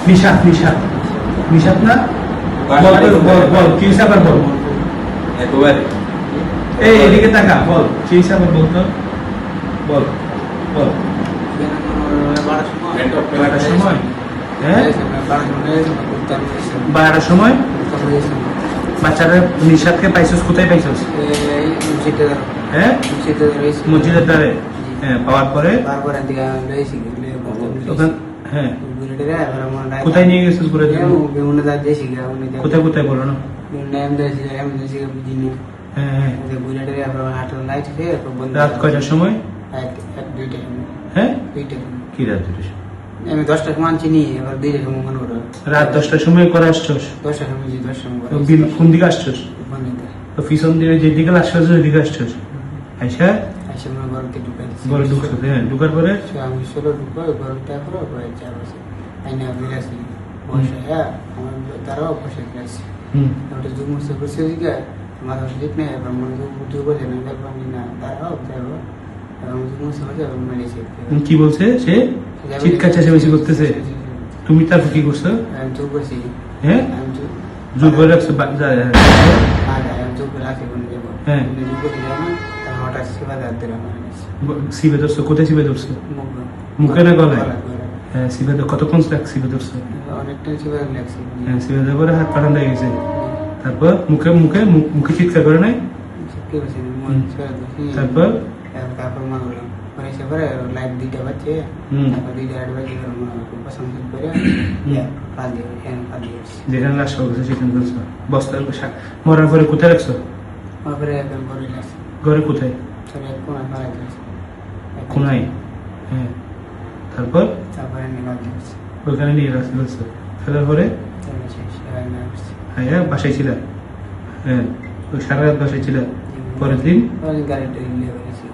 নিশাত নিশাত নিশাত না বল বল বল কি হিসাবে বল একেবারে এই এদিকে তাকা বল কি হিসাবে বলতো বল বল 12টার সময় হ্যাঁ 12টার সময় বাচ্চারা নিশাতকে পাইছিস কোথায় পাইছিস হ্যাঁ মসজিদের দ্বারে হ্যাঁ পাওয়ার পরে ওখান হ্যাঁ কোথায় নিয়ে গেছিস ঘুরে কোথায় কোথায় বলো না হ্যাঁ হ্যাঁ রাত কয়টার সময় হ্যাঁ কি রাত 2টার সময় আমি 10টার সময় আনছি নি এবার 2টার সময় মনে করো রাত 10টার সময় করে আসছস 10টার সময় 10টার সময় কোন দিকে আসছস তো পিছন দিয়ে যেদিকে আসছস ওইদিকে আসছস আইসা আইসা মনে করো কি ঢুকাইছি ঘরে ঢুকছো হ্যাঁ ঢুকার পরে আমি সোলো ঢুকো ঘরে তারপরে পরে 4 বছর আইনা বিরাসি বসে হ্যাঁ আমার তারাও বসে গেছে ওটা জুম সে বসে দিকে আমার লিখ নেই এবার মনে বুঝু বলে না দেখলাম না তারাও যাবো এবং জুম সে বসে মেরেছে কি বলছে সে চিৎকার চেঁচামেচি করতেছে তুমি তারপর কি করছো আমি চুপ করছি হ্যাঁ আমি চুপ জোর করে রাখছো আমি চুপ করে রাখি বলে যাবো হ্যাঁ চুপ করে যাবো তার হঠাৎ সেবা দাঁড়তে সিবে ধরছো কোথায় সিবে ধরছো মুখে না গলায় হ্যাঁ সিবে কতক্ষণ সিবে ধরছো অনেকটাই সেবা লাগছে হ্যাঁ সিবে দেওয়ার পরে হাত পাঠান হয়ে গেছে তারপর মুখে মুখে মুখে চিৎকার করে নাই তারপর তারপর মা বললাম পরে সে পরে লাইট 2টা বাজছে তারপর 2টা 8 বাজে পছন্দ করে পালিয়ে যেখানে লাশ হয়েছে সেখানে ধরছো বস্তার মরার পরে কোথায় রাখছো তারপরে একদম ঘরে লাগছে ঘরে কোথায় কোনায় পাড়ায় লাগছে কোনায় হ্যাঁ তারপর তারপরে নিলাম লাগছে ওইখানে নিয়ে রাখতে বলছো ফেলার পরে হ্যাঁ বাসায় ছিল হ্যাঁ ওই সারা রাত বাসায় ছিল পরের দিন গাড়িটা নিয়ে গেছিল